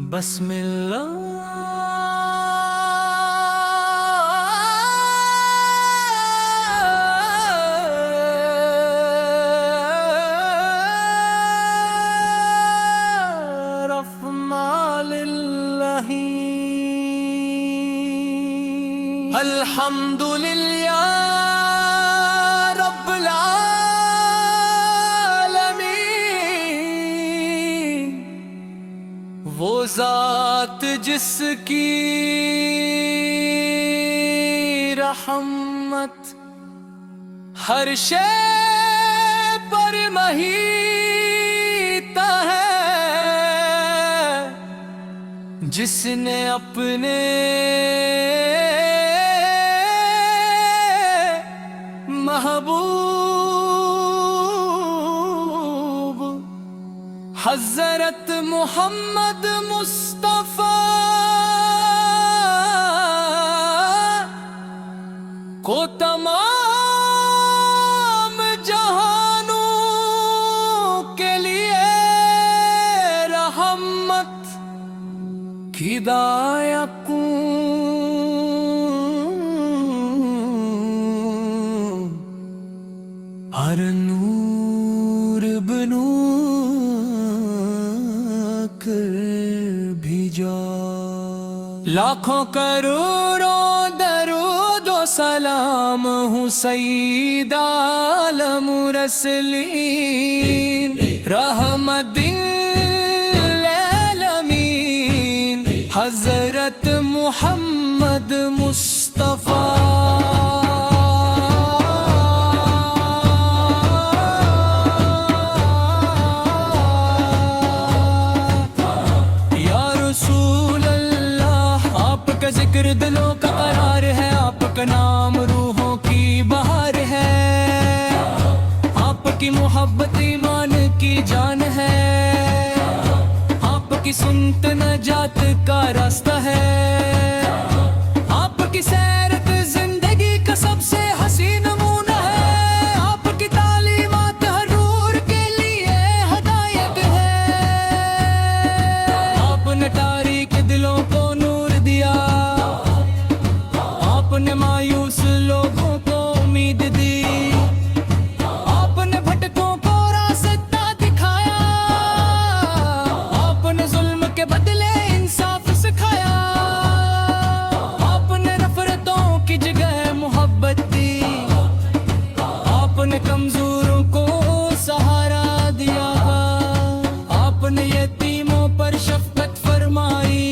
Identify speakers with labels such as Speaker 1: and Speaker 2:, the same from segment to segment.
Speaker 1: بسم اللہ رفنا للہ الحمد للہ رب العالمین، وہ ذات جس کی رحمت ہر شے پر محیط ہے، جس نے اپنے محبوب حضرت محمد مصطفیٰ کو تمام جہانوں کے لیے رحمت کی داعیہ ہر نور بنو کر بھیجا، لاکھوں کروڑوں درود و سلام ہوں سید عالم رسلین، رحمت للعالمین حضرت محمد مصطفیٰ۔ ذکر دلوں کا قرار ہے، آپ کا نام روحوں کی بہار ہے، آپ کی محبت ایمان کی جان ہے، آپ کی سنت نجات کا راستہ ہے، آپ کی سیرت زندگی کا سب سے حسین نمونہ ہے، آپ کی تعلیمات ہر نور کے لیے ہدایت ہے، آپ نے تاریک دلوں کو نور دیا، آپ نے مایوس لوگوں کو امید دی، آپ نے بھٹکوں کو راستہ دکھایا، آپ نے ظلم کے بدلے انصاف سکھایا، آپ نے نفرتوں کی جگہ محبت دی، آپ نے کمزوروں کو سہارا دیا، آپ نے یتیموں پر شفقت فرمائی،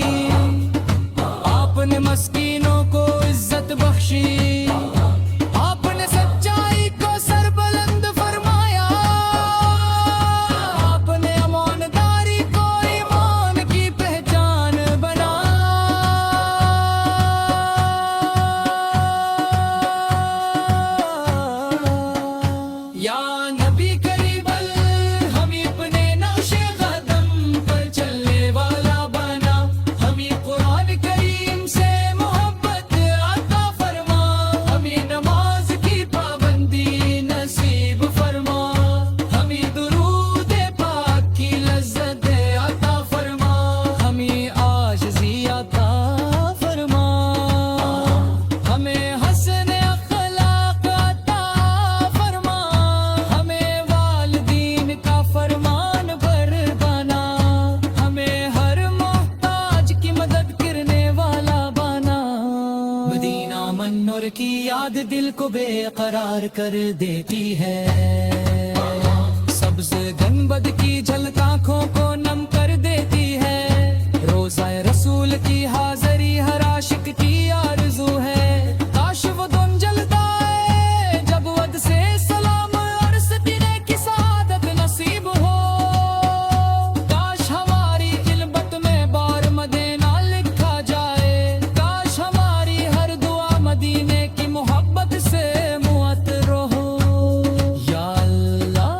Speaker 1: آپ نے مسکینوں کو عزت بخشی، آپ نے سچائی کو سر بلند فرمایا، آپ نے امانتداری کو ایمان کی پہچان بنایا، یا نبی قریب ہمیں اپنے نقش قدم پر چلنے والا بنا، ہمیں قرآن کریم سے محبت عطا فرما، ہمیں نماز کی پابندی نصیب فرما، ہمیں درود پاک کی لذت عطا فرما، ہمیں عاجزی عطا فرما، ہمیں حسن اخلاق عطا فرما، ہمیں والدین کا فرمان بردانا، ہمیں ہر محتاج کی مدد کرنے والا بنا، مدینہ منور کی یاد دل کو بے قرار کر دیتی ہے، سبز گنبد کی جھلک آنکھوں کو نم کر دیتی ہے، روضہ رسول کی حاضری ہر عاشق کی آرزو ہے، کاش وہ دم جلتا ہے جب ود سے سلام اور سکینے کی سعادت نصیب ہو، کاش ہماری خلبت میں بار مدینہ لکھا جائے، کاش ہماری ہر دعا مدینے کی محبت سے معطر ہو، یا اللہ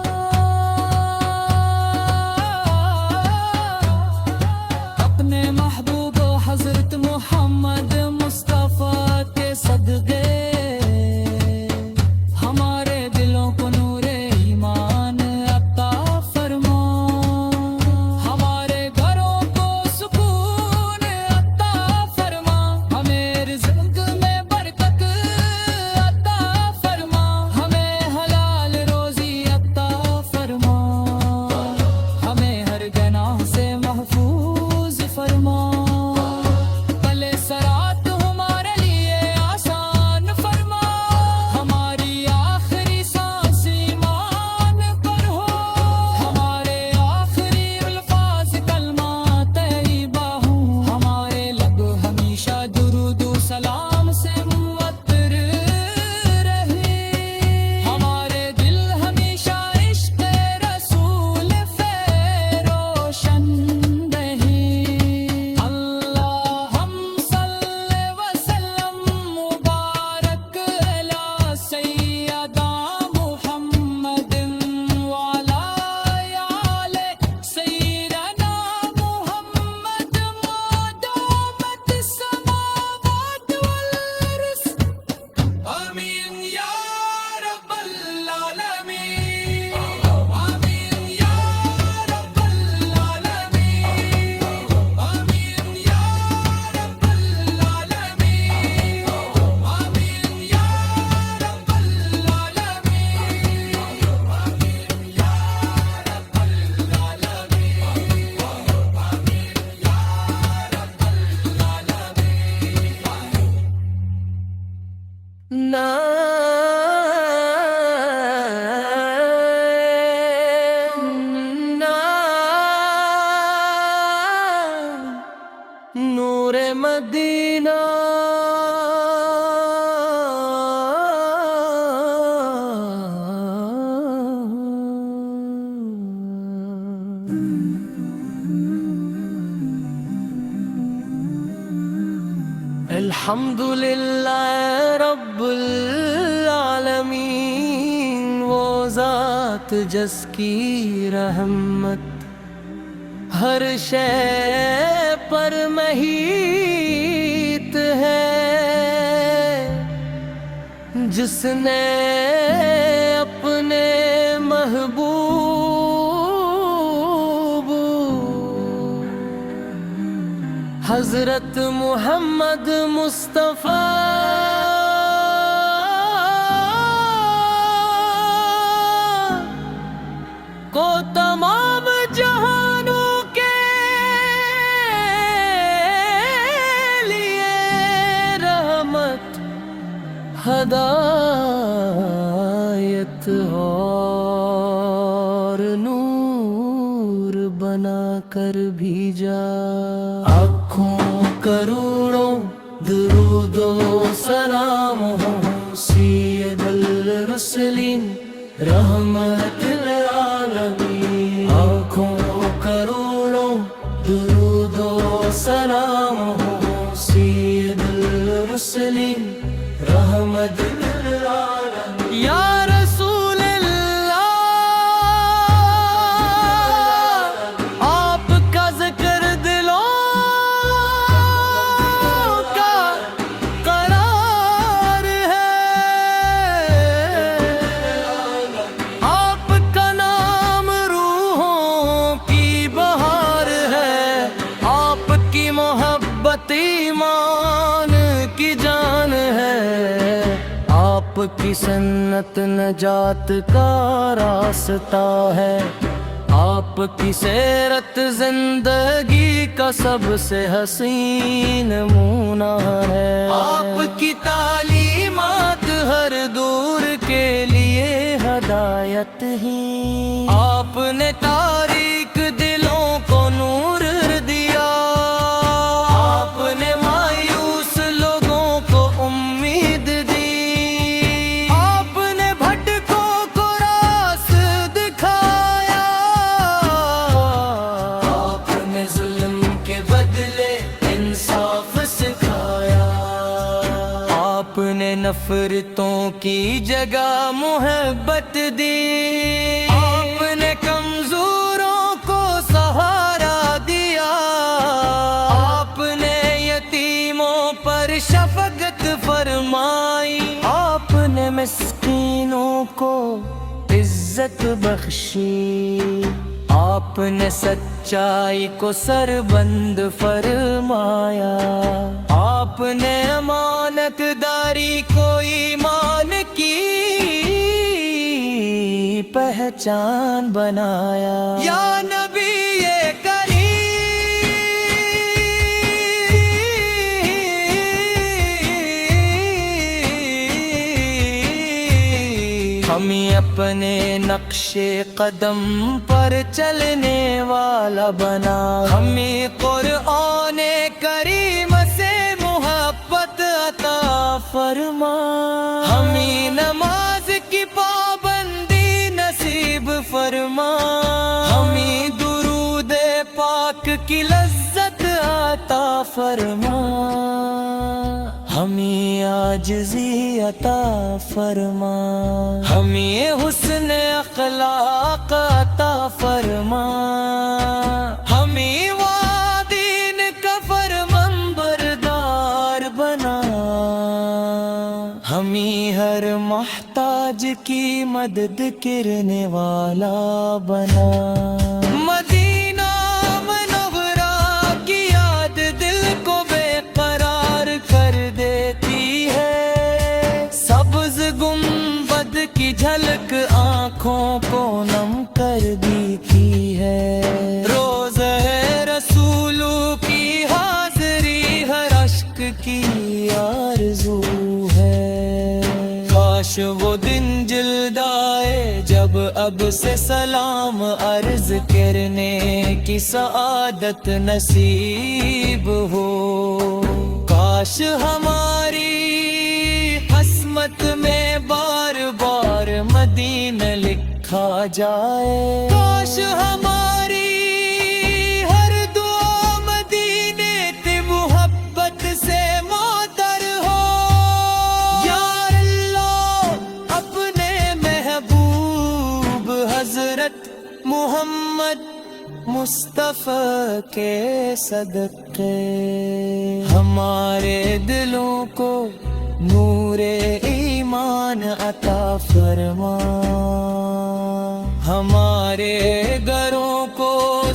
Speaker 2: مدینہ الحمدللہ رب العالمین، وہ ذات جس کی رحمت ہر شے پر محیط ہے، جس نے اپنے محبوب حضرت محمد مصطفیٰ کو تمام جہانوں کے لیے رحمت، ہدایت اور نور بنا کر بھیجا۔ کروڑوں درود و سلام ہو سید الرسلین رحمت للعالمین، آنکھوں کروڑوں درود و سلام ہو سید الرسلین رحمت للعالمین۔ یا رسول اللہ، آپ کا ذکر ایمان کی جان ہے، آپ کی سنت نجات کا راستہ ہے، آپ کی سیرت زندگی کا سب سے حسین نمونہ ہے، آپ کی تعلیمات ہر دور کے لیے ہدایت ہی، آپ نے تاریک دلوں کو نور دیا، نفرتوں کی جگہ محبت دی، آپ نے کمزوروں کو سہارا دیا، آپ نے یتیموں پر شفقت فرمائی، آپ نے مسکینوں کو عزت بخشی، آپ نے سچائی کو سربند فرمایا، آپ نے امانت داری کو ایمان کی پہچان بنایا۔ یا نبی ہمیں اپنے نقش قدم پر چلنے والا بنا، ہمیں قرآن کریم سے محبت عطا فرما، ہمیں نماز کی پابندی نصیب فرما، ہمیں درود پاک کی لذت عطا فرما، ہمیں عاجزی عطا فرما، ہمیں حسن اخلاق عطا فرما، ہمیں دین کا فرمان بردار بنا، ہمیں ہر محتاج کی مدد کرنے والا بنا۔ مدینہ منورہ کی یاد دل کو بے قرار کر دیتی ہے، سبز گنبد کی جھلک آنکھوں کو نم کر دیتی ہے، روضہ رسولو کی حاضری ہر اشک کی آرزو ہے، کاش وہ دن جلد آئے جب اب سے سلام عرض کرنے کی سعادت نصیب ہو۔ کاش ہماری قسمت میں بار بار مدینہ لکھا جائے، کاش ہماری ہر دعا مدینے تے محبت سے معطر ہو۔ یا اللہ اپنے محبوب حضرت محمد مصطفیٰ کے صدقے ہمارے دلوں کو نور ایمان عطا فرما، ہمارے گھروں کو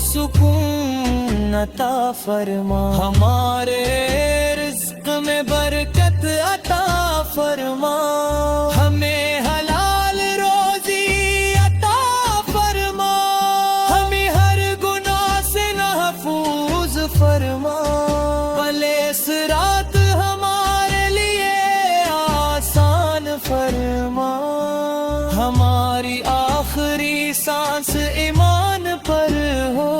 Speaker 2: سکون عطا فرما، ہمارے رزق میں برکت عطا فرما، ہمیں حلال روزی عطا فرما، ہمیں ہر گناہ سے محفوظ فرما، بھلے صراط ہمارے لیے آسان فرما، ہماری آخری سانس ایمان پر ہو،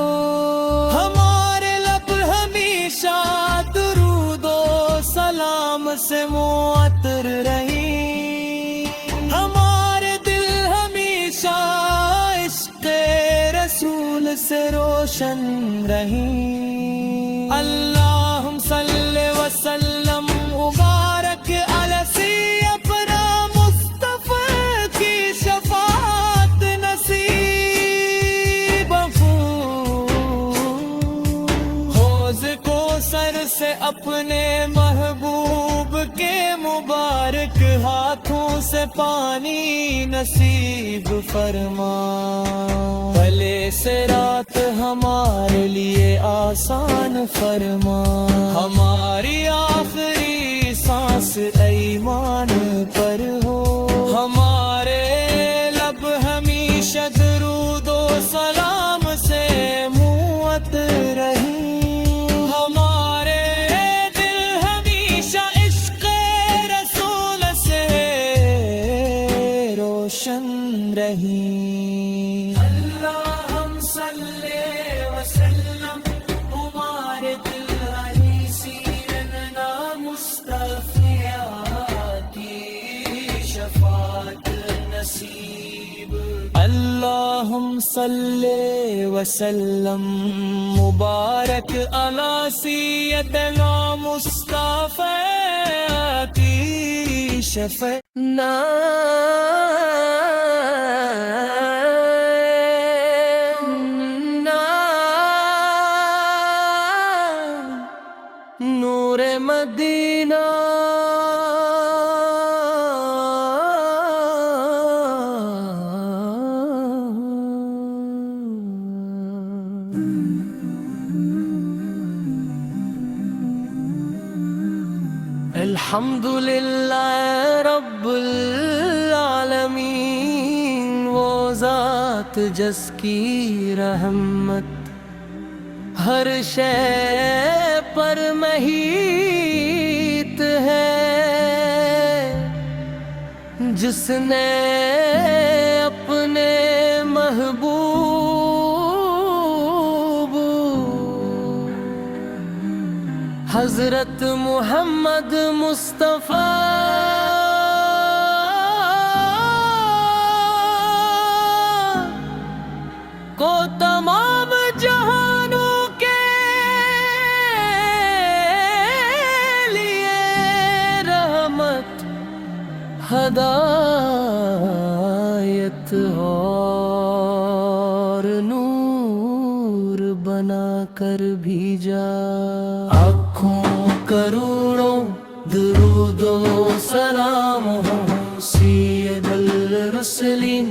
Speaker 2: ہمارے لب ہمیشہ درود و سلام سے معطر رہیں، ہمارے دل ہمیشہ عشق رسول سے روشن رہیں۔ اللہم صلی وسلم مبارک علی اپنا مصطفیٰ کی شفاعت نصیب حوض کو سر سے اپنے محبوب کے مبارک ہاتھوں سے پانی نصیب فرما، بھلے صراط ہمارے لیے آسان فرما، ہماری آخری سانس ایمان پر ہو، ہمارے لب ہمیشہ درود و سلام سے معطر رہیں، ہمارے دل ہمیشہ عشق رسول سے روشن رہیں۔ اللہم صلی وسلم مبارک علی سیدنا مصطفیٰ کی شفاعت نصیب، اللہم صلی وسلم مبارک علی سیدنا مصطفیٰ کی شفاعت نور مدینہ الحمدللہ رب العالمین، وہ ذات جس کی رحمت ہر شے پر محیط ہے، جس نے اپنے محبوب حضرت محمد مصطفیٰ کو تمام جہانوں کے لیے رحمت، ہدایت اور نور بنا کر بھیجا، آنکھوں کروڑوں درود و سلام ہو سید الرسلین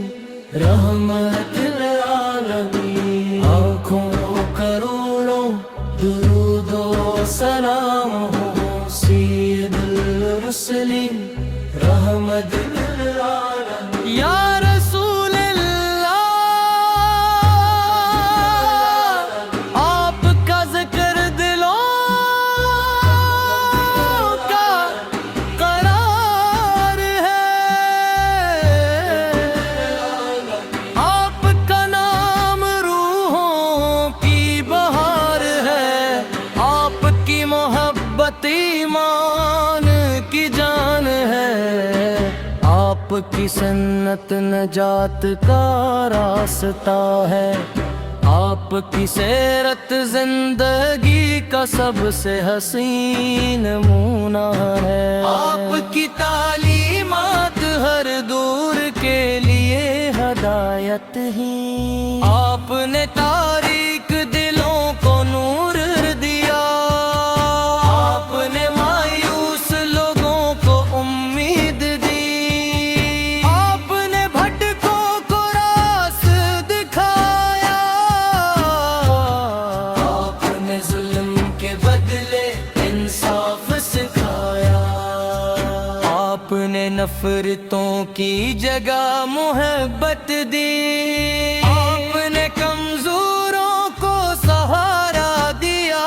Speaker 2: رحمت للعالمین، آنکھوں کروڑوں درود و سلام ہو سید الرسلین رحمت للعالمین۔ یا رسول اللہ آپ کا ذکر دلوں کا قرار ہے، آپ کی سنت نجات کا راستہ ہے، آپ کی سیرت زندگی کا سب سے حسین نمونہ ہے، آپ کی تعلیمات ہر دور کے لیے ہدایت ہیں، آپ نے تاریک دلوں کو نور دیا، آپ نے مایوس لوگوں کو امید دی، آپ نے بھٹکوں کو راستہ دکھایا، آپ نے ظلم کے بدلے انصاف سکھایا، آپ نے نفرتوں کی جگہ محبت دی، آپ نے کمزوروں کو سہارا دیا،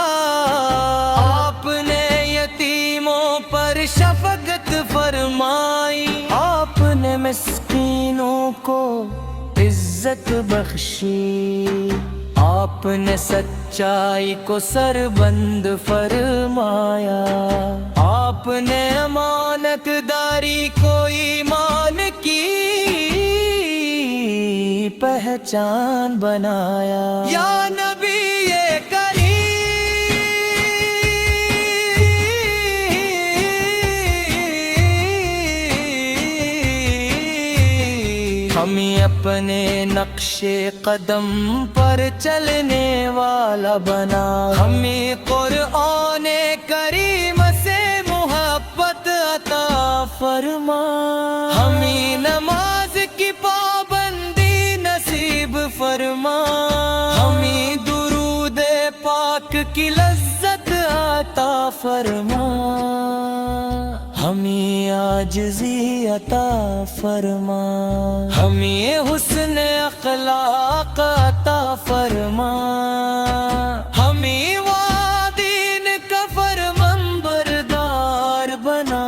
Speaker 2: آپ نے یتیموں پر شفقت فرمائی، آپ نے مسکینوں کو عزت بخشی، آپ نے سچائی کو سربند فرمایا، آپ نے امانت داری کو ایمان کی پہچان بنایا، یا نبی ہمیں اپنے نقش قدم پر چلنے والا بنا، ہمیں قرآن کریم سے محبت عطا فرما، ہمیں نماز کی پابندی نصیب فرما، ہمیں درود پاک کی لذت عطا فرما، ہمیں عاجزی عطا فرما، ہمیں حسن اخلاق عطا فرما، ہمیں دین کا فرمان بردار بنا،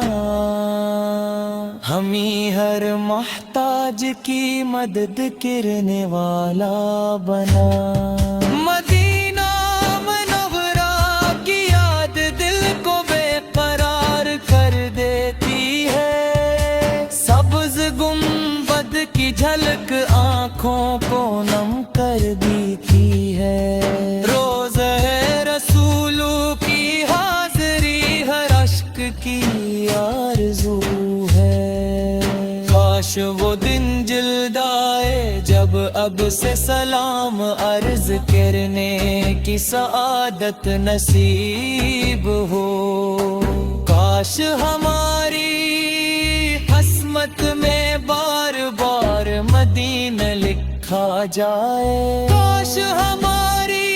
Speaker 2: ہمیں ہر محتاج کی مدد کرنے والا بنا، مدینہ منورہ کی یاد دل کو بے قرار کر دیتی ہے، سبز گنبد کی جھلک آنکھوں کو نم کر دیتی ہے، روضہ رسول کی حاضری ہر اشک کی آرزو ہے، کاش وہ دن جلد آئے جب اب سے سلام عرض کرنے کی سعادت نصیب ہو، کاش ہماری قسمت میں بار بار مدینہ لکھا جائے، کاش ہماری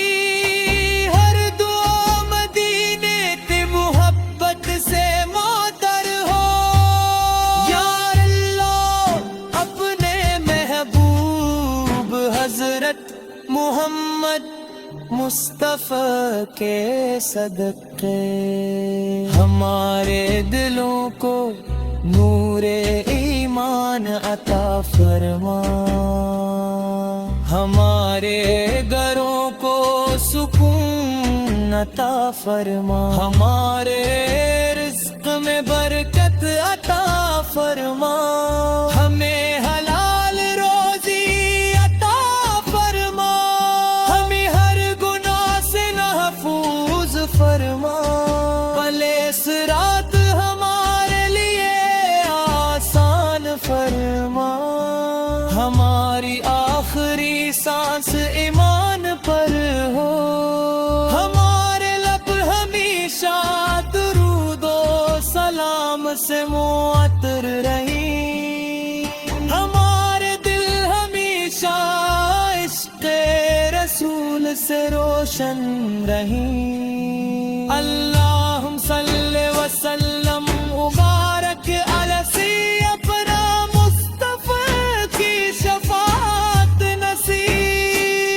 Speaker 2: ہر دعا مدینے کی محبت سے معطر ہو، یا اللہ اپنے محبوب حضرت محمد مصطفیٰ کے صدقے ہمارے دلوں کو نور ایمان عطا فرما، ہمارے گھروں کو سکون عطا فرما، ہمارے رزق میں برکت عطا فرما، ہمیں حلال روزی عطا فرما، ہمیں ہر گناہ سے محفوظ فرما، پلے صراط ہمارے لیے آسان فرما، ہماری آخری سانس ایمان پر ہو، ہمارے لب ہمیشہ درود و سلام سے معطر رہیں، ہمارے دل ہمیشہ عشق رسول سے روشن رہیں، اللہم صلی وسلم مبارک علی اپنا مصطفیٰ کی شفاعت نصیب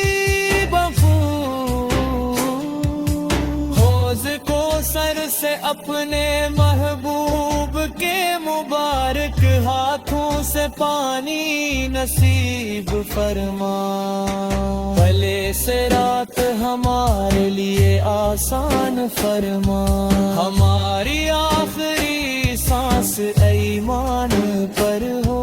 Speaker 2: حوض کو سر سے اپنے محبوب کے مبارک ہاتھوں سے پانی نصیب فرما، بھلے صراط ہمارے لیے آسان فرما، ہماری آخری سانس ایمان پر ہو،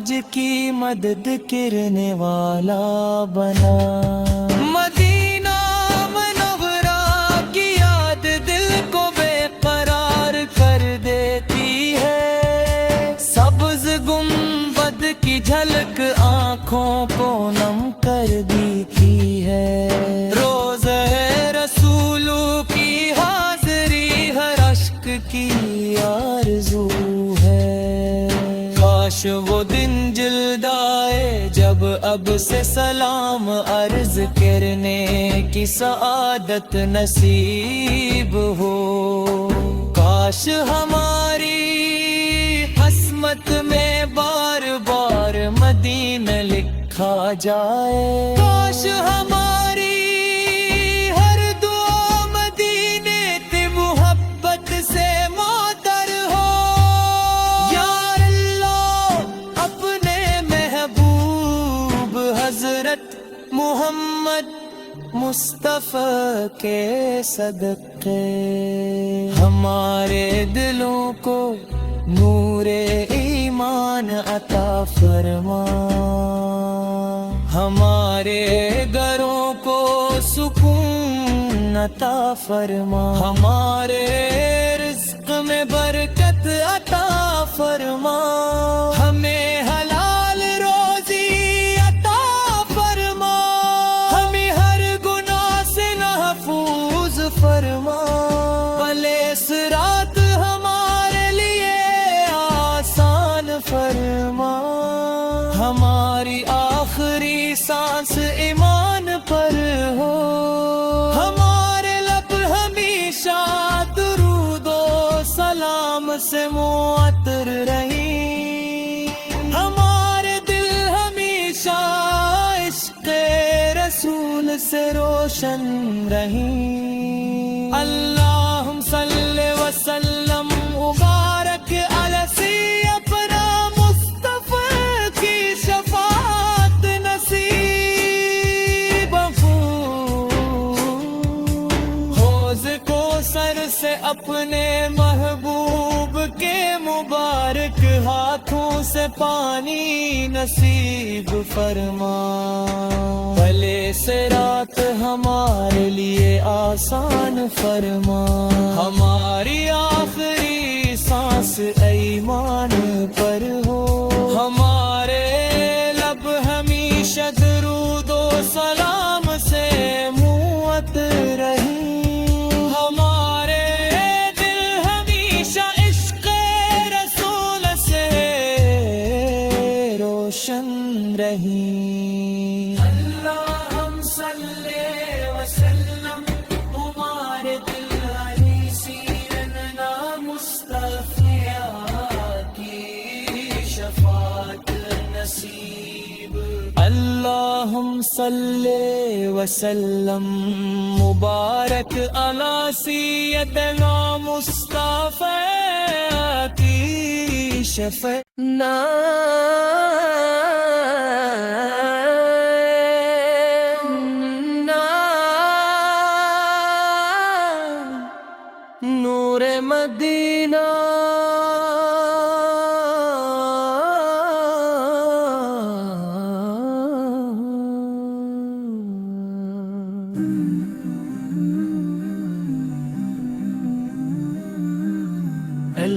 Speaker 2: محتاج کی مدد کرنے والا بنا مدینہ منورہ کی یاد دل کو بے قرار کر دیتی ہے سبز گنبد کی جھلک آنکھوں کو نم کر دیتی ہے روزہ رسول کی حاضری ہر اشک کی آرزو ہے کاش وہ دن جلد آئے جب اب سے سلام عرض کرنے کی سعادت نصیب ہو کاش ہماری قسمت میں بار بار مدینہ لکھا جائے کاش ہماری ہر دعا مدینے تے محبت سے معطر ہو یا اللہ اپنے محبوب حضرت محمد مصطفیٰ کے صدقے ہمارے دلوں کو نور ایمان عطا فرما ہمارے گھروں کو سکون عطا فرما ہمارے رزق میں برکت عطا فرما ہمیں حلال روزی عطا فرما ہمیں ہر گناہ سے محفوظ فرما بھلے صراط ہمارے لیے آسان فرما ہماری آخری سانس ایمان پر ہو ہمارے لب ہمیشہ درود و سلام سے معطر رہیں ہمارے دل ہمیشہ عشق رسول سے روشن رہیں اللہم صلی وسلم مبارک علی اپنا مصطفیٰ کی شفاعت نصیب حوض کو سر سے اپنے محبوب کے مبارک ہاتھوں سے پانی نصیب فرما بھلے صراط ہمارے لیے آسان فرما ہماری آخری سانس ایمان پر ہو ہمارے لب ہمیشہ درود و سلام سے معطر رہیں ہمارے دل ہمیشہ عشق رسول سے روشن رہیں اللہم صلی وسلم ہمارے دل علی سیدنا مصطفیٰ کی شفاعت نصیب اللہم صلی وسلم مبارک علی سیدنا مصطفیٰ کی شفاعت نور مدینہ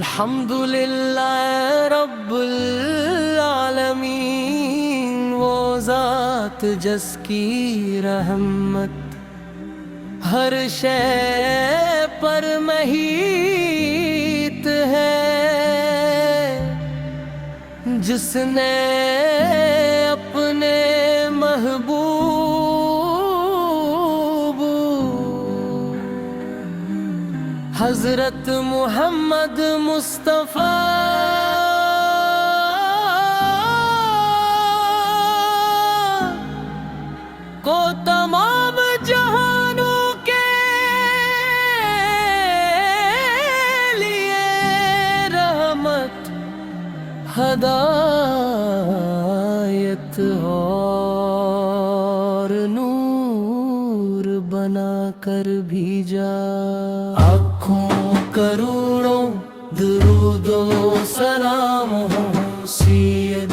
Speaker 2: الحمدللہ رب العالمین وہ ذات جس کی رحمت ہر شے پر محیط ہے جس نے اپنے محبوب حضرت محمد مصطفیٰ کو تمام جہانوں کے لیے رحمت ہدایت اور نور بنا کر بھیجا آنکھوں کروڑوں درود و سلام ہو سید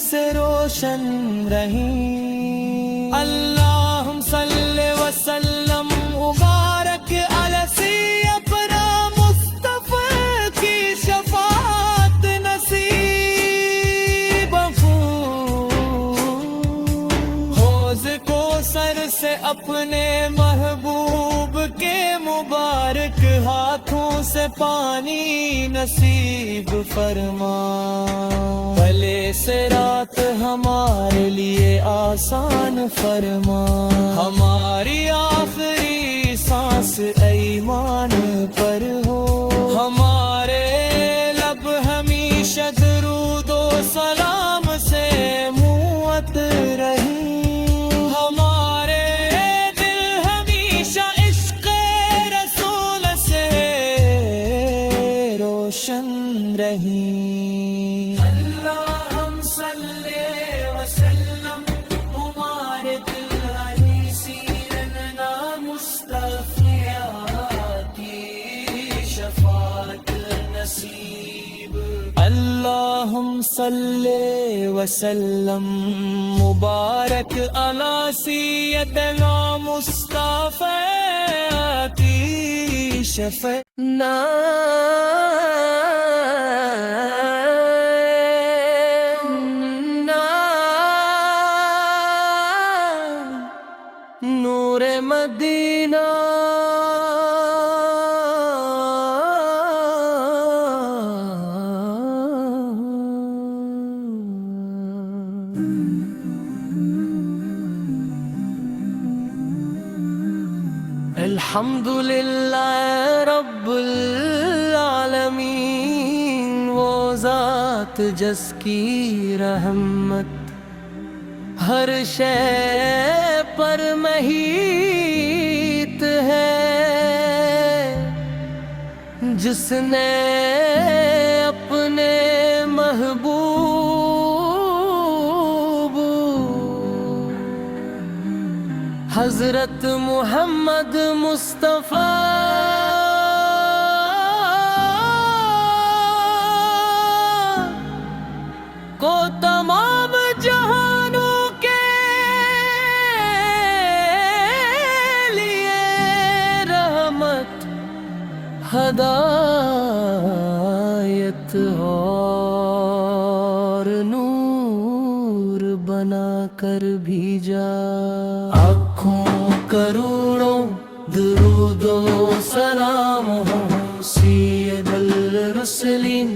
Speaker 2: سے روشن رہیں اللہم صلی وسلم مبارک علی اپنا مصطفیٰ کی شفاعت نصیب حوض کو سر سے اپنے محبوب کے مبارک ہاتھوں سے پانی نصیب فرما بھلے سے رات ہمارے لیے آسان فرما ہماری آخری سانس ایمان پر ہو ہمارے لب ہمیشہ درود و سلام سے معطر رہیں ہمارے دل ہمیشہ عشق رسول سے روشن رہیں اللہم صلی وسلم مبارک علی سیدنا مصطفیٰ کی شفاعت نصیب اللہم صلی وسلم مبارک علی سیدنا مصطفیٰ کی شفاعت نور مدینہ الحمدللہ رب العالمین وہ ذات جس کی رحمت ہر شے پر محیط ہے جس نے اپنے محبوب حضرت محمد مصطفیٰ کو تمام جہانوں کے لیے رحمت ہدایت اور نور بنا کر بھیجا کروڑوں درود و سلام ہو سید الرسلین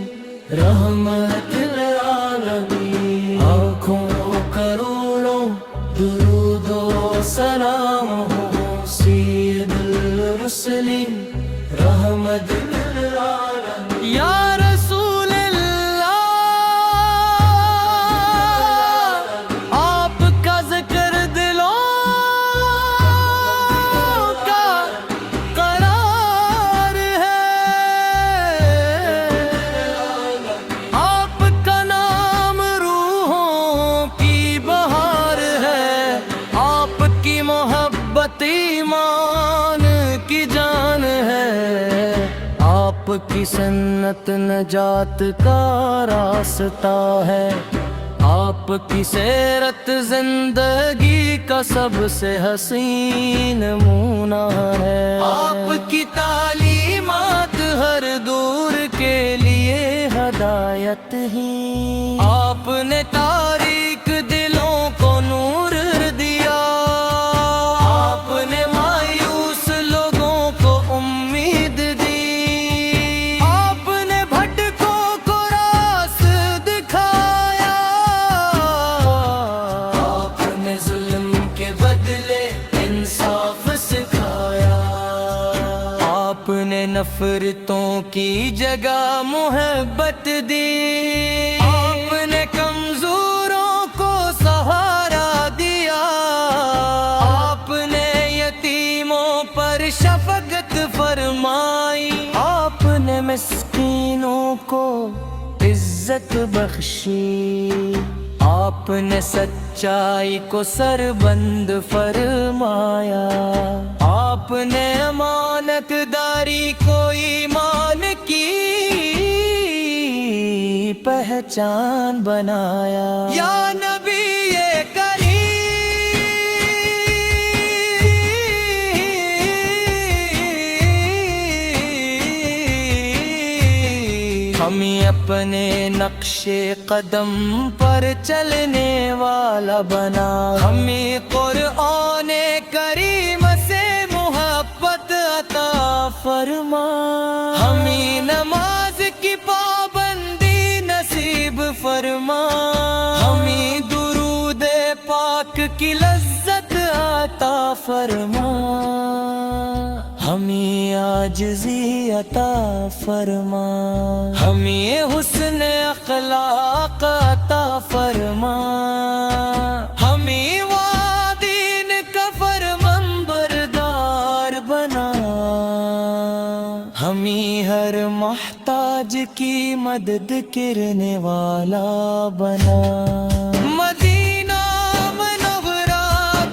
Speaker 2: رحمت للعالمین آنکھوں کروڑوں درود و سلام ہو سید الرسلین رحمت للعالمین یا رسول اللہ آپ کا ذکر ایمان کی جان ہے آپ کی سنت نجات کا راستہ ہے آپ کی سیرت زندگی کا سب سے حسین نمونہ ہے آپ کی تعلیمات ہر دور کے لیے ہدایت ہی آپ نے تاریک دلوں کو نور دیا نفرتوں کی جگہ محبت دی آپ نے کمزوروں کو سہارا دیا آپ نے یتیموں پر شفقت فرمائی آپ نے مسکینوں کو عزت بخشی آپ نے سچائی کو سربند فرمایا آپ نے امانت داری کو ایمان کی پہچان بنایا. یا نبی ہمیں اپنے نقش قدم پر چلنے والا بنا. ہمیں قرآن کریم سے محبت عطا فرما. ہمیں نماز کی پابندی نصیب فرما. ہمیں درود پاک کی لذت عطا فرما. ہمیں عاجزی عطا فرما. ہمیں حسن اخلاق عطا فرما. ہمیں دین کا فرمان بردار بنا. ہمیں ہر محتاج کی مدد کرنے والا بنا. مدینہ منورہ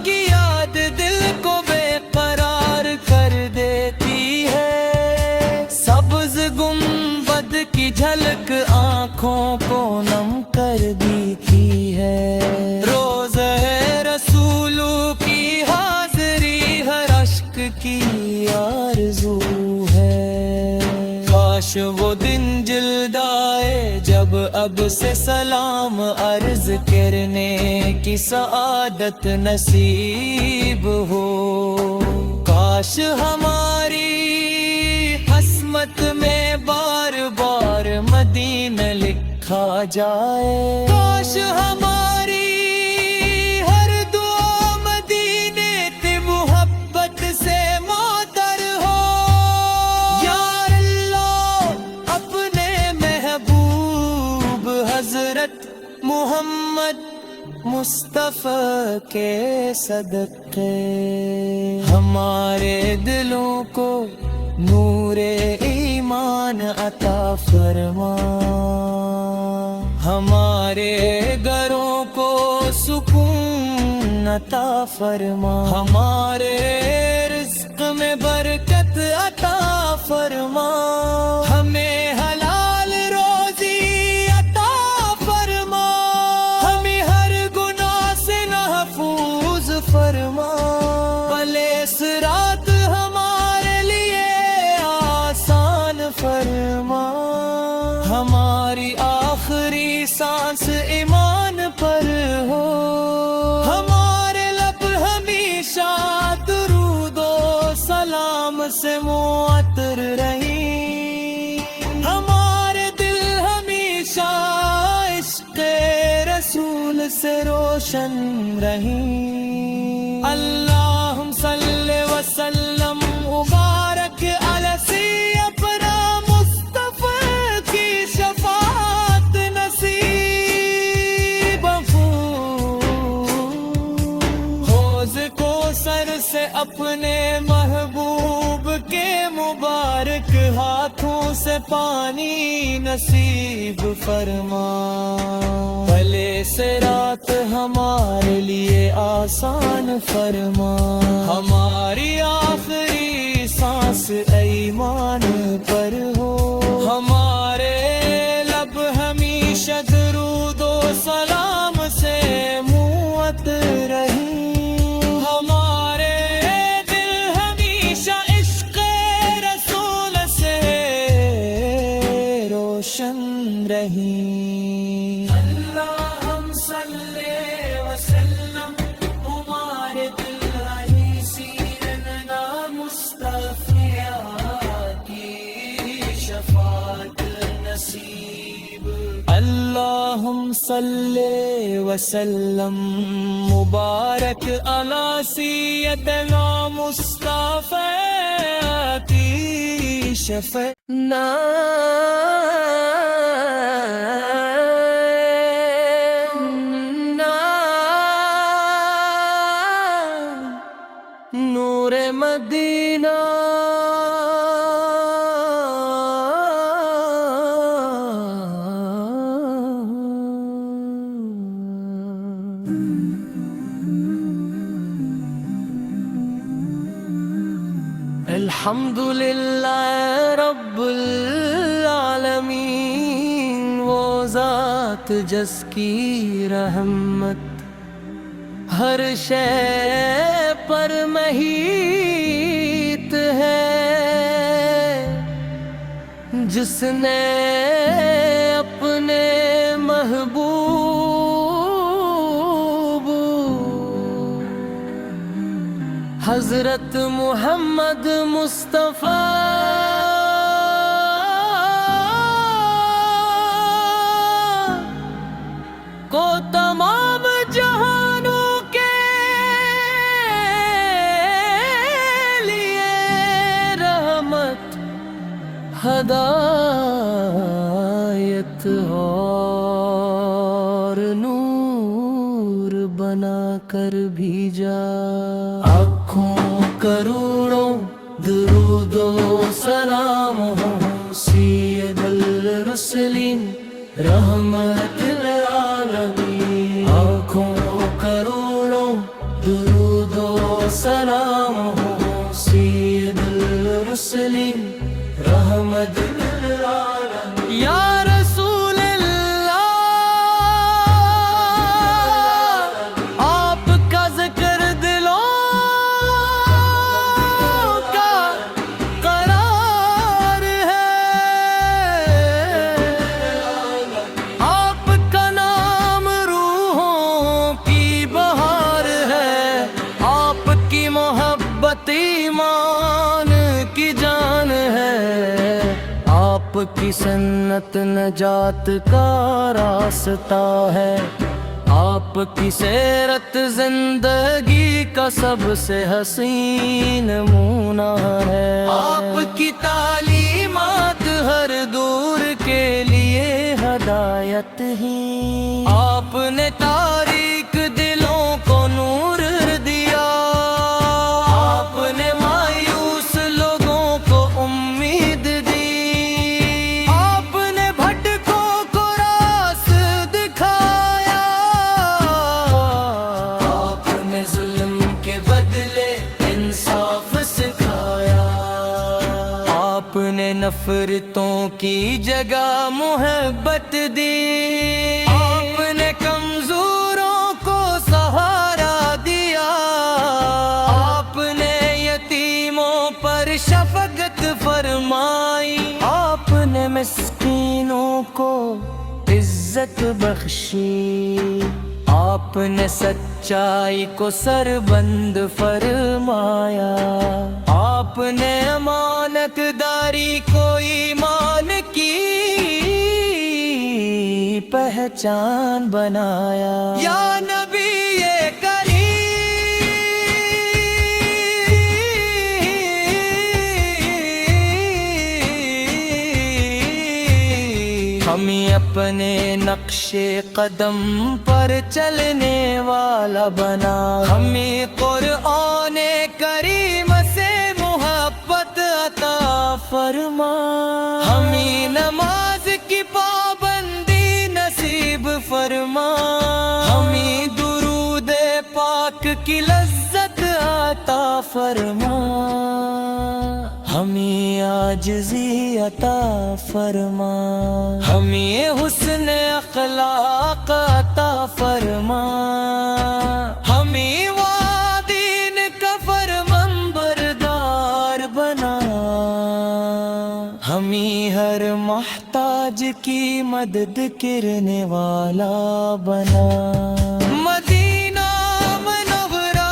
Speaker 2: کی یاد دل کو بے قرار کر دیتی ہے. سبز گنبد کی جھلک آنکھوں کو نم کر دیتی ہے. روضہ رسول کی حاضری ہر اشک کی آرزو ہے. کاش وہ دن جلد آئے جب اب سے سلام عرض کرنے کی سعادت نصیب ہو. کاش ہماری قسمت میں بار بار مدینہ لکھا جائے. کاش ہماری ہر دعا مدینے کی محبت سے معطر ہو. یا اللہ اپنے محبوب حضرت محمد مصطفیٰ کے صدقے ہمارے دلوں کو نور ایمان عطا فرما. ہمارے گھروں کو سکون عطا فرما. ہمارے رزق میں برکت عطا فرما. ہمیں حلال روزی عطا فرما. ہمیں ہر گناہ سے محفوظ فرما. بھلے صراط ہمارے لیے آسان فرما. ہماری آخری سانس ایمان پر ہو. ہمارے لب ہمیشہ درود و سلام سے معطر رہیں. ہمارے دل ہمیشہ عشق رسول سے روشن رہیں. اللہم صلی وسلم مبارک علی اپنا مصطفیٰ کی شفاعت نصیب ہو. حوض کو سر سے اپنے محبوب کے مبارک ہاتھوں سے پانی نصیب فرما. بھلے صراط ہمارے لیے آسان فرما. ہماری آخری سانس ایمان پر ہو. ہمارے لب ہمیشہ درود و سلام سے معطر رہیں. ہمارے دل ہمیشہ عشق رسول سے روشن رہیں. اللہم صلی وسلم ہمارے دل علی سیدنا مصطفیٰ کی شفاعت نصیب. اللہم صلی وسلم مبارک علی سیدنا مصطفیٰ کی شفاعت. نور مدینہ الحمدللہ رب العالمین. وہ ذات جس کی رحمت ہر شے پر محیط ہے، جس نے اپنے محبوب حضرت محمد مصطفیٰ کو تمام جہانوں کے لیے رحمت، ہدایت اور نور بنا کر بھیجا۔ آنکھوں کروڑوں درود و سلام ہو سید الرسلین رحمت للعالمین۔ آنکھوں کروڑوں درود و سلام ہو سید الرسلین رحمت للعالمین۔ یا رسول اللہ، آپ کا ذکر دلوں کا قرار ہے، آپ کا نام روحوں کی بہار ہے، آپ کی محبت ایمان کی جان ہے، آپ کی سنت نجات کا راستہ ہے، آپ کی سیرت زندگی کا سب سے حسین نمونہ ہے، آپ کی تعلیمات ہر دور کے لیے ہدایت ہی، آپ نے تاریک دلوں کو نور دیا، آپ نے مایوس لوگوں کو امید دی، آپ نے بھٹکوں کو راست دکھایا، آپ نے ظلم کے بدلے انصاف سکھایا، آپ نے نفرتوں کی جگہ محبت دی، آپ نے کمزوروں کو سہارا دیا، آپ نے یتیموں پر شفقت فرمائی، آپ نے مسکینوں کو عزت بخشی، آپ نے سچائی کو سربند فرمایا، آپ نے امانت داری کو ایمان کی پہچان بنایا۔ یا نبی ہمیں اپنے نقش قدم پر چلنے والا بنا، ہمیں قرآن کریم سے محبت عطا فرما، ہمیں نماز کی پابندی نصیب فرما، ہمیں درود پاک کی لذت عطا فرما، ہمیں عاجزی عطا فرما، ہمیں حسن اخلاق عطا فرما، ہمیں وادین کا فرمان بردار بنا، ہمیں ہر محتاج کی مدد کرنے والا بنا۔ مدینہ منورہ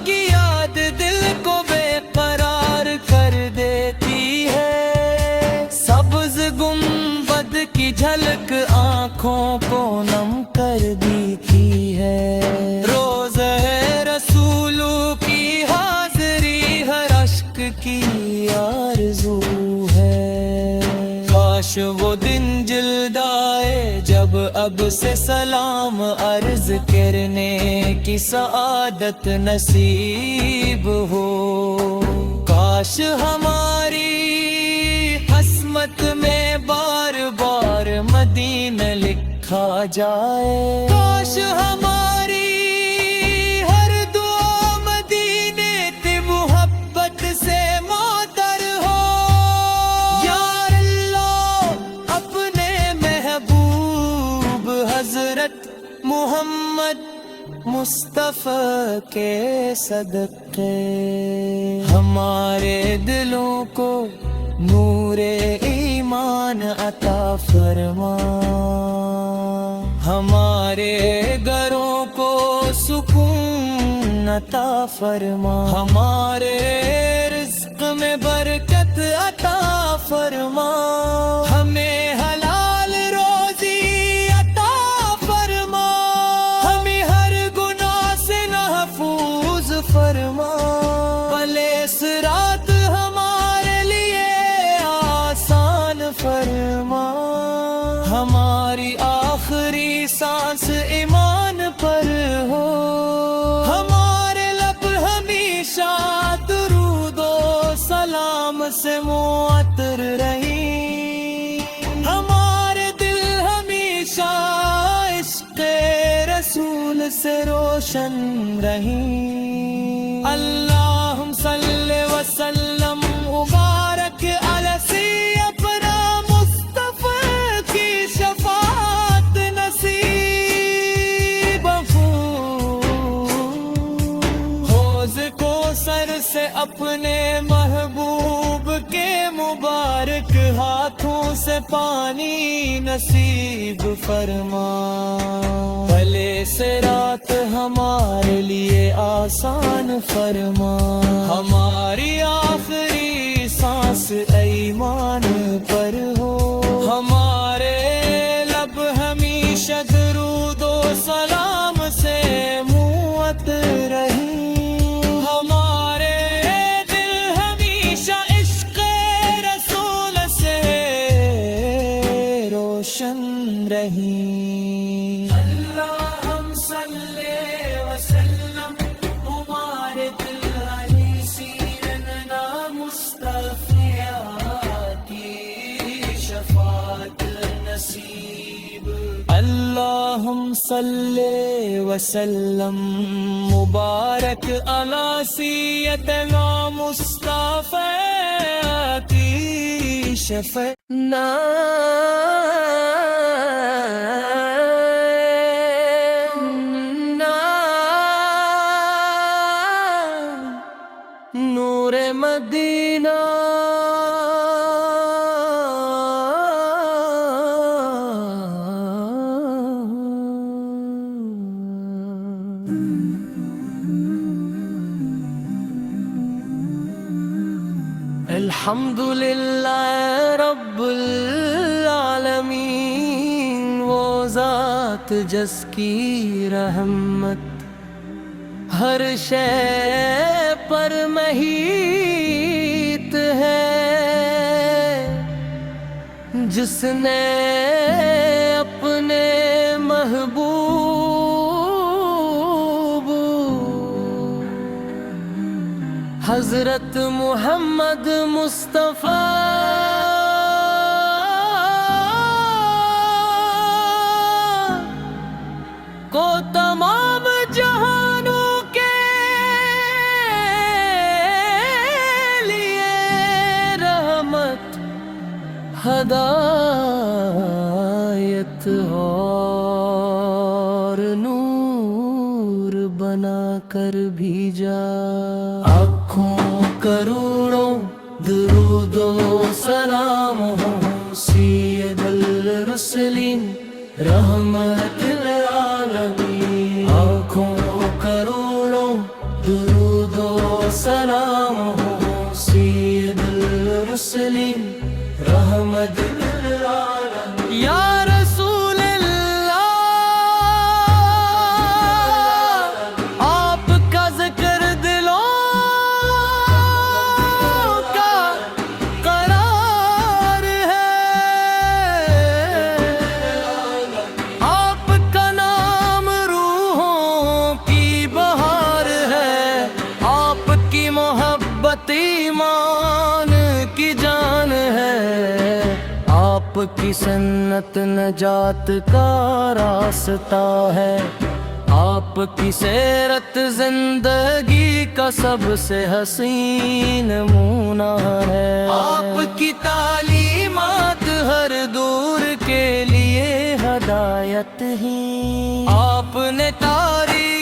Speaker 2: کی یاد دل کو بے قرار کر دیتی ہے، سبز گنبد کی جھلک آنکھوں کو نم کر دیتی ہے، روضہ رسولو کی حاضری ہر اشک کی آرزو ہے، کاش وہ دن جلد آئے جب اب سے سلام عرض کرنے کی سعادت نصیب ہو، کاش ہماری قسمت میں بار بار مدینہ لکھا جائے، کاش ہماری ہر دعا مدینے کی محبت سے معطر ہو، یا اللہ اپنے محبوب مصطفیٰ کے صدقے ہمارے دلوں کو نور ایمان عطا فرما، ہمارے گھروں کو سکون عطا فرما، ہمارے رزق میں برکت عطا فرما، ہمیں حلال روزی عطا فرما، ہمیں ہر گناہ سے محفوظ فرما، بھلے صراط ہمارے لیے آسان فرما، ہماری آخری سانس ایمان پر ہو، ہمارے لب ہمیشہ درود و سلام سے معطر رہیں، ہمارے دل ہمیشہ عشق رسول سے روشن رہیں۔ اللہم صلی وسلم مبارک علی اپنا مصطفیٰ کی شفاعت نصیب حوض کو سر سے اپنے محبوب کے مبارک ہاتھوں سے پانی نصیب فرما، بھلے صراط ہمارے لیے آسان فرما، ہماری آخری سانس ایمان پر ہو، ہمارے لب ہمیشہ درود و سلام سے معطر رہیں، ہمارے دل ہمیشہ عشق رسول سے روشن رہیں۔ اللہم صلی وسلم مبارک علی سیدنا مصطفیٰ کی شفاعت نصیب، اللہم صلی وسلم مبارک علی سیدنا مصطفیٰ کی شفاعت نور مدینہ الحمدللہ رب العالمین، وہ ذات جس کی رحمت ہر شے پر محیط ہے، جس نے اپنے محبوب حضرت محمد مصطفیٰ کو تمام جہانوں کے لیے رحمت، ہدایت اور نور بنا کر بھیجا، کروڑوں درود و سلام ہو سید الرسلین رحمت للعالمین، آنکھوں کروڑوں درود و سلام ہو سید الرسلین رحمت للعالمین، یا رسول اللہ آپ کا ذکر ایمان کی جان ہے، آپ کی سنت نجات کا راستہ ہے، آپ کی سیرت زندگی کا سب سے حسین نمونہ ہے، آپ کی تعلیمات ہر دور کے لیے ہدایت ہیں، آپ نے تاریخ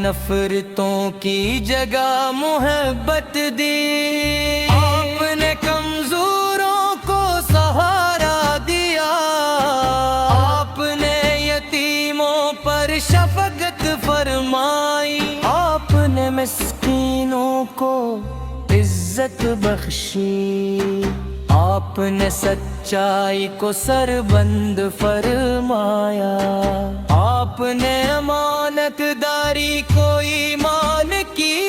Speaker 2: نفرتوں کی جگہ محبت دی، آپ نے کمزوروں کو سہارا دیا، آپ نے یتیموں پر شفقت فرمائی، آپ نے مسکینوں کو عزت بخشی، آپ نے سچائی کو سربند فرمایا، آپ نے امانت داری کو ایمان کی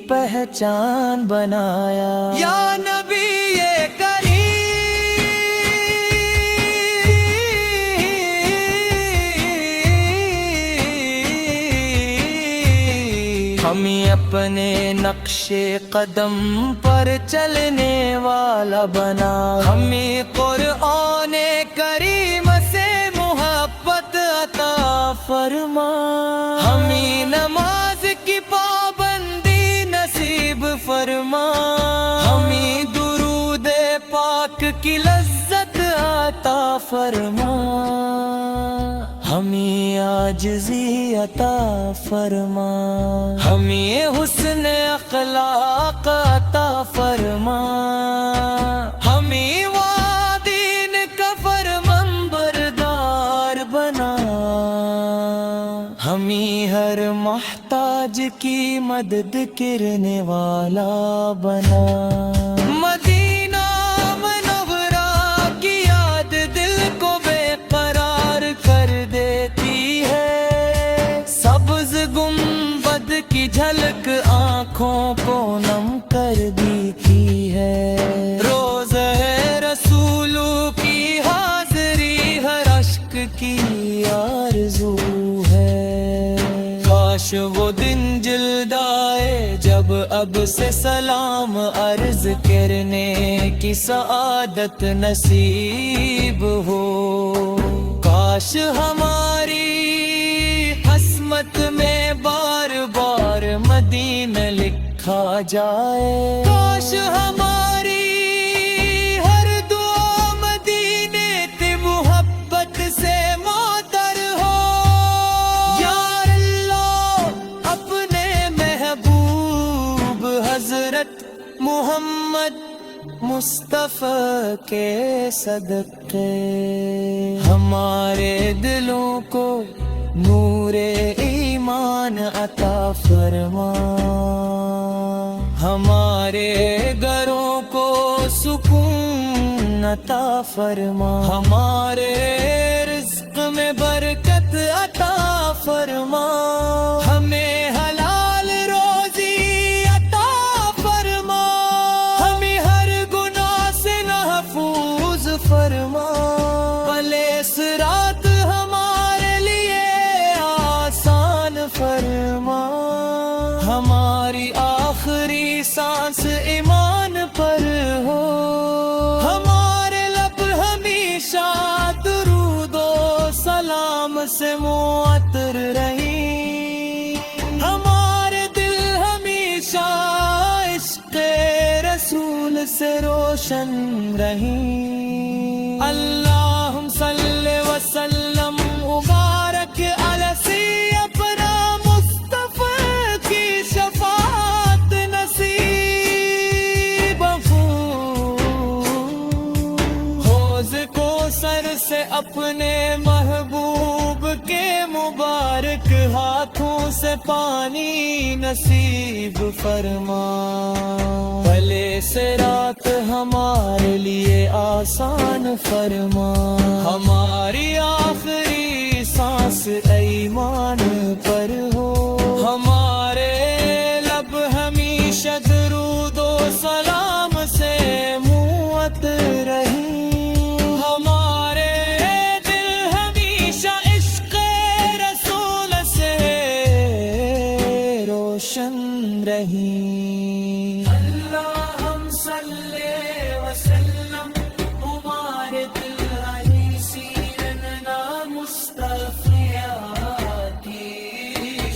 Speaker 2: پہچان بنایا۔ یا نبی ہمیں اپنے نقش قدم پر چلنے والا بنا، ہمیں قرآن کریم سے محبت عطا فرما، ہمیں نماز کی پابندی نصیب فرما، ہمیں درود پاک کی لذت عطا فرما، ہمیں عاجزی عطا فرما، ہمیں حسن اخلاق عطا فرما، ہمیں دین کا فرمان بردار بنا، ہمیں ہر محتاج کی مدد کرنے والا بنا۔ مدینہ منورہ کی یاد دل کو بے قرار کر دیتی ہے، سبز گنبد کی جھلک آنکھوں کو نم کر دیتی ہے، روضہ رسول کی حاضری ہر اشک کی آرزو ہے، کاش وہ دن جلد آئے جب اب سے سلام عرض کرنے کی سعادت نصیب ہو، کاش ہماری قسمت میں بار بار مدینہ لکھا جائے، کاش ہماری ہر دعا مدینے کی محبت سے معطر ہو۔ یا اللہ اپنے محبوب حضرت محمد مصطفیٰ کے صدقے ہمارے دلوں کو نور ایمان عطا فرما، ہمارے گھروں کو سکون عطا فرما، ہمارے رزق میں برکت عطا فرما، ہمیں حلال روزی عطا فرما، ہمیں ہر گناہ سے محفوظ فرما، بھلے صراط ہمارے لیے آسان فرما، ہماری آخری سانس ایمان پر ہو، ہمارے لب ہمیشہ درود و سلام سے معطر رہیں، ہمارے دل ہمیشہ عشق رسول سے روشن رہیں۔ اللہم صلی وسلم مبارک علی اپنا مصطفیٰ کی شفاعت نصیب ہو، حوض کو سر سے اپنے محبوب کے مبارک ہاتھوں سے پانی نصیب فرما، بھلے صراط ہمارے لیے آسان فرما، ہماری آخری سانس ایمان پر ہو، ہمارے لب ہمیشہ درود و سلام سے معطر رہیں، ہمارے دل ہمیشہ عشق رسول سے روشن رہیں۔ اللہم صلی وسلم مبارک علی سیدنا مصطفیٰ کی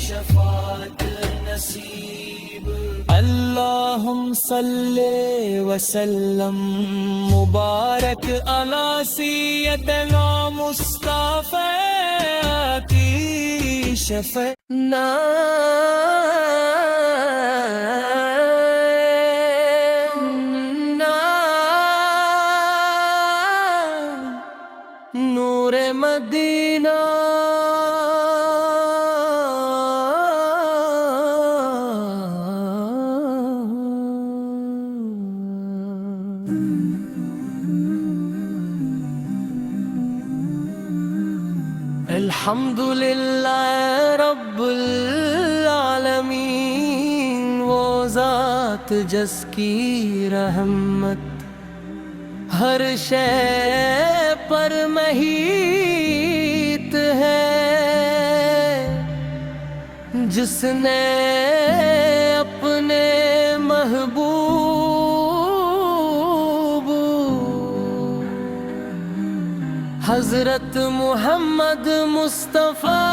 Speaker 2: شفاعت نصیب۔ اللہ اللہم صلی وسلم مبارک علی سیدنا مصطفیٰ کی شفیعنا نور مدینہ الحمدللہ رب العالمین، وہ ذات جس کی رحمت ہر شے پر محیط ہے، جس نے اپنے محبوب حضرت محمد مصطفیٰ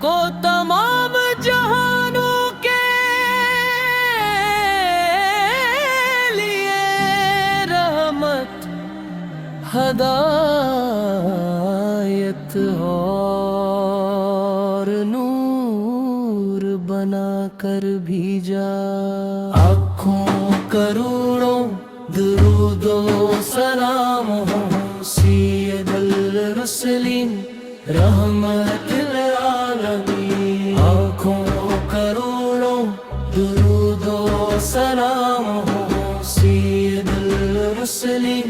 Speaker 2: کو تمام جہانوں کے لیے رحمت، ہدایت اور نور بنا کر بھیجا۔ کروڑوں درود و سلام ہو سید الرسلین رحمت للعالمین، آنکھوں کروڑوں درود و سلام ہو سید الرسلین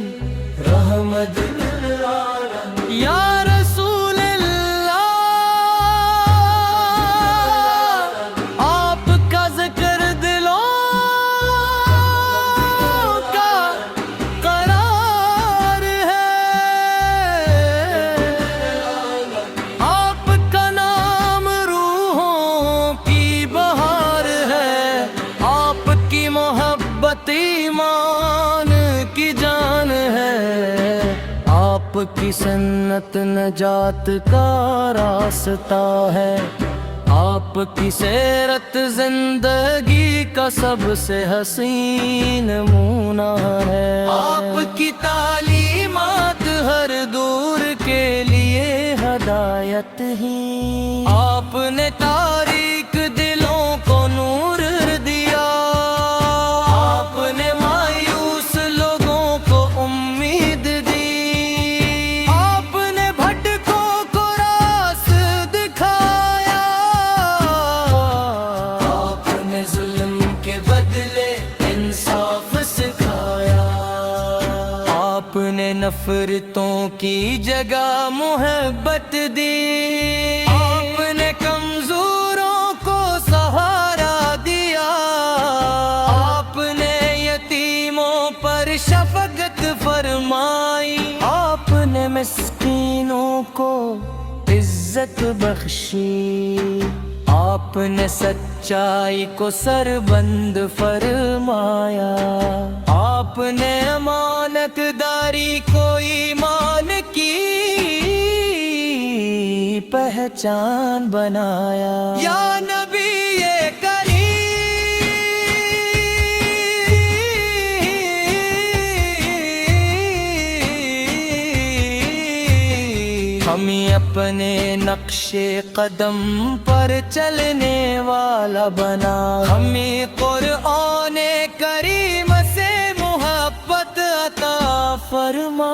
Speaker 2: رحمت للعالمین۔ یا رسول اللہ، آپ کا ذکر ایمان کی جان ہے، آپ کی سنت نجات کا راستہ ہے، آپ کی سیرت زندگی کا سب سے حسین نمونہ ہے، آپ کی تعلیمات ہر دور کے لیے ہدایت ہی، آپ نے تاریک دلوں کو نور دیا، نفرتوں کی جگہ محبت دی، آپ نے کمزوروں کو سہارا دیا، آپ نے یتیموں پر شفقت فرمائی، آپ نے مسکینوں کو عزت بخشی، آپ نے سچائی کو سربند فرمایا، آپ نے امانت داری کو ایمان کی پہچان بنایا۔ یا نبی ہمیں اپنے نقش قدم پر چلنے والا بنا، ہمیں قرآن کریم سے محبت عطا فرما۔